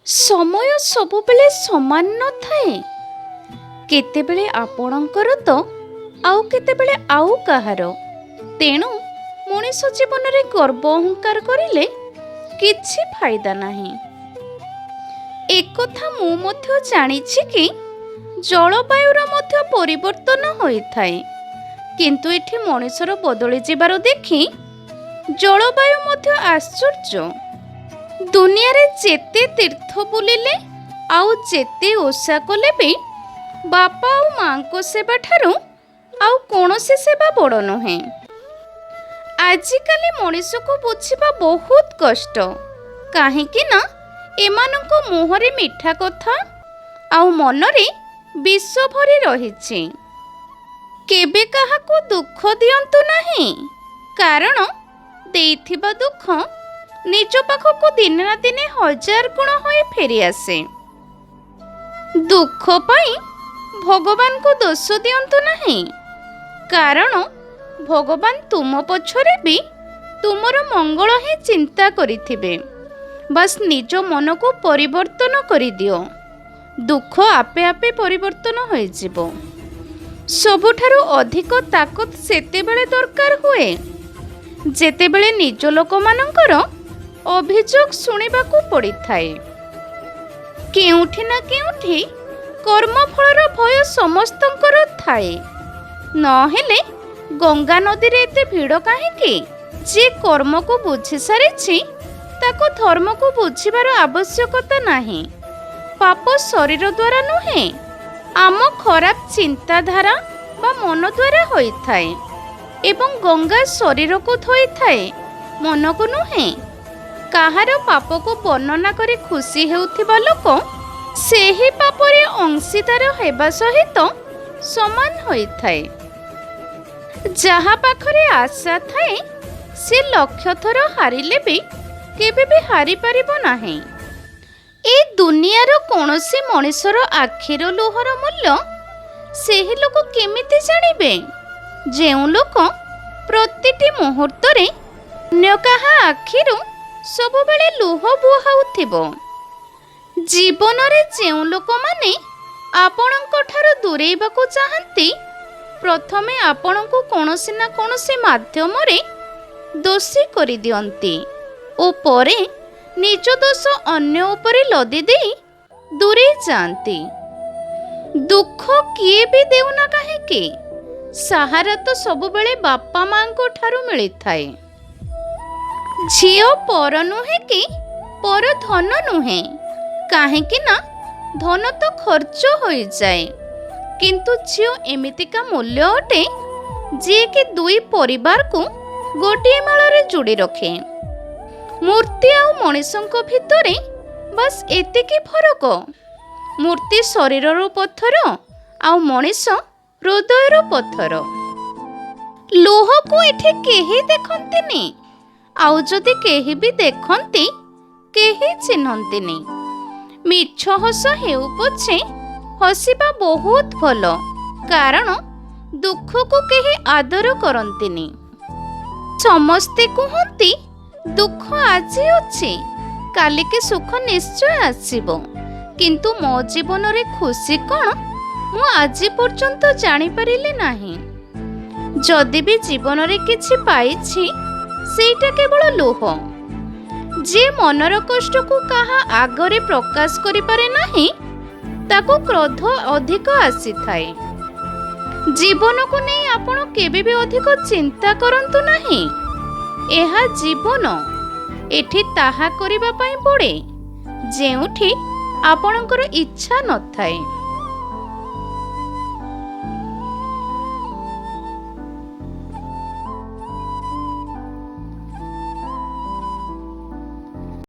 ସମୟ ସବୁବେଳେ ସମାନ ନଥାଏ। କେତେବେଳେ ଆପଣଙ୍କର ତ ଆଉ କେତେବେଳେ ଆଉ କାହାର। ତେଣୁ ମଣିଷ ଜୀବନରେ ଗର୍ବ ଅହଙ୍କାର କରିଲେ କିଛି ଫାଇଦା ନାହିଁ। ଏକଥା ମୁଁ ମଧ୍ୟ ଜାଣିଛି କି ଜଳବାୟୁର ମଧ୍ୟ ପରିବର୍ତ୍ତନ ହୋଇଥାଏ, କିନ୍ତୁ ଏଠି ମଣିଷର ବଦଳି ଯିବାର ଦେଖି ଜଳବାୟୁ ମଧ୍ୟ ଆଶ୍ଚର୍ଯ୍ୟ। ଦୁନିଆରେ ଯେତେ ତୀର୍ଥ ବୁଲିଲେ ଆଉ ଯେତେ ଓଷା କଲେ ବି ବାପା ଆଉ ମାଙ୍କ ସେବା ଠାରୁ ଆଉ କୌଣସି ସେବା ବଡ଼ ନୁହେଁ। ଆଜିକାଲି ମଣିଷକୁ ବୁଝିବା ବହୁତ କଷ୍ଟ, କାହିଁକି ନା ଏମାନଙ୍କ ମୁହଁରେ ମିଠା କଥା ଆଉ ମନରେ ବିଷ ଭରି ରହିଛି। କେବେ କାହାକୁ ଦୁଃଖ ଦିଅନ୍ତୁ ନାହିଁ, କାରଣ ଦେଇଥିବା ଦୁଃଖ ନିଜ ପାଖକୁ ଦିନେ ନା ଦିନେ 1000 ଗୁଣ ହୋଇ ଫେରିଆସେ। ଦୁଃଖ ପାଇଁ ଭଗବାନଙ୍କୁ ଦୋଷ ଦିଅନ୍ତୁ ନାହିଁ, କାରଣ ଭଗବାନ ତୁମ ପଛରେ ବି ତୁମର ମଙ୍ଗଳ ହିଁ ଚିନ୍ତା କରିଥିବେ। ବାସ୍ ନିଜ ମନକୁ ପରିବର୍ତ୍ତନ କରିଦିଅ, ଦୁଃଖ ଆପେ ଆପେ ପରିବର୍ତ୍ତନ ହୋଇଯିବ। ସବୁଠାରୁ ଅଧିକ ତାକତ ସେତେବେଳେ ଦରକାର ହୁଏ ଯେତେବେଳେ ନିଜ ଲୋକମାନଙ୍କର ଅଭିଯୋଗ ଶୁଣିବାକୁ ପଡ଼ିଥାଏ। କେଉଁଠି ନା କେଉଁଠି କର୍ମଫଳର ଭୟ ସମସ୍ତଙ୍କର ଥାଏ, ନହେଲେ ଗଙ୍ଗା ନଦୀରେ ଏତେ ଭିଡ଼ କାହିଁକି? ଯିଏ କର୍ମକୁ ବୁଝି ସାରିଛି ତାକୁ ଧର୍ମକୁ ବୁଝିବାର ଆବଶ୍ୟକତା ନାହିଁ। ପାପ ଶରୀର ଦ୍ୱାରା ନୁହେଁ, ଆମ ଖରାପ ଚିନ୍ତାଧାରା ବା ମନ ଦ୍ୱାରା ହୋଇଥାଏ, ଏବଂ ଗଙ୍ଗା ଶରୀରକୁ ଧୋଇଥାଏ, ମନକୁ ନୁହେଁ। କାହାର ପାପକୁ ବର୍ଣ୍ଣନା କରି ଖୁସି ହେଉଥିବା ଲୋକ ସେହି ପାପରେ ଅଂଶୀଦାର ହେବା ସହିତ ସମାନ ହୋଇଥାଏ। ଯାହା ପାଖରେ ଆଶା ଥାଏ ସେ ଲକ୍ଷ ଥର ହାରିଲେ ବି କେବେ ବି ହାରିପାରିବ ନାହିଁ। ଏ ଦୁନିଆର କୌଣସି ମଣିଷର ଆଖିର ଲୁହର ମୂଲ୍ୟ ସେହି ଲୋକ କେମିତି ଜାଣିବେ ଯେଉଁ ଲୋକ ପ୍ରତିଟି ମୁହୂର୍ତ୍ତରେ ଅନ୍ୟ କାହା ଆଖିରୁ ସବୁବେଳେ ଲୁହ ବୁହାଉଥିବ। ଜୀବନରେ ଯେଉଁ ଲୋକମାନେ ଆପଣଙ୍କ ଠାରୁ ଦୂରେଇବାକୁ ଚାହାନ୍ତି, ପ୍ରଥମେ ଆପଣଙ୍କୁ କୌଣସି ନା କୌଣସି ମାଧ୍ୟମରେ ଦୋଷୀ କରିଦିଅନ୍ତି ଓ ପରେ ନିଜ ଦୋଷ ଅନ୍ୟ ଉପରେ ଲଦି ଦେଇ ଦୂରେଇ ଯାଆନ୍ତି। ଦୁଃଖ କିଏ ବି ଦେଉନା କାହିଁକି, ସାହାରା ତ ସବୁବେଳେ ବାପା ମାଙ୍କ ଠାରୁ ମିଳିଥାଏ। ଝିଅ ପର ନୁହେଁ କି ପର ଧନ ନୁହେଁ, କାହିଁକି ନା ଧନ ତ ଖର୍ଚ୍ଚ ହୋଇଯାଏ, କିନ୍ତୁ ଝିଅ ଏମିତିକା ମୂଲ୍ୟ ଅଟେ ଯିଏକି ଦୁଇ ପରିବାରକୁ ଗୋଟିଏ ମାଳରେ ଯୋଡ଼ି ରଖେ। ମୂର୍ତ୍ତି ଆଉ ମଣିଷଙ୍କ ଭିତରେ ବାସ୍ ଏତିକି ଫରକ, ମୂର୍ତ୍ତି ଶରୀରର ପଥର ଆଉ ମଣିଷ ହୃଦୟର ପଥର। ଲୁହକୁ ଏଠି କେହି ଦେଖନ୍ତିନି, ଆଉ ଯଦି କେହି ବି ଦେଖନ୍ତି କେହି ଚିହ୍ନନ୍ତିନି। ମିଛ ହସ ହେଉ ପଛେ ହସିବା ବହୁତ ଭଲ, କାରଣ ଦୁଃଖକୁ କେହି ଆଦର କରନ୍ତିନି। ସମସ୍ତେ କୁହନ୍ତି ଦୁଃଖ ଆଜି ଅଛି, କାଲିକି ସୁଖ ନିଶ୍ଚୟ ଆସିବ, କିନ୍ତୁ ମୋ ଜୀବନରେ ଖୁସି କ'ଣ ମୁଁ ଆଜି ପର୍ଯ୍ୟନ୍ତ ଜାଣିପାରିଲି ନାହିଁ। ଯଦି ବି ଜୀବନରେ କିଛି ପାଇଛି ସେଇଟା କେବଳ ଲୁହ। ଯିଏ ମନର କଷ୍ଟକୁ କାହା ଆଗରେ ପ୍ରକାଶ କରିପାରେ ନାହିଁ ତାକୁ କ୍ରୋଧ ଅଧିକ ଆସିଥାଏ। ଜୀବନକୁ ନେଇ ଆପଣ କେବେ ବି ଅଧିକ ଚିନ୍ତା କରନ୍ତୁ ନାହିଁ। ଏହା ଜୀବନ, ଏଠି ତାହା କରିବା ପାଇଁ ପଡ଼େ ଯେଉଁଠି ଆପଣଙ୍କର ଇଚ୍ଛା ନଥାଏ।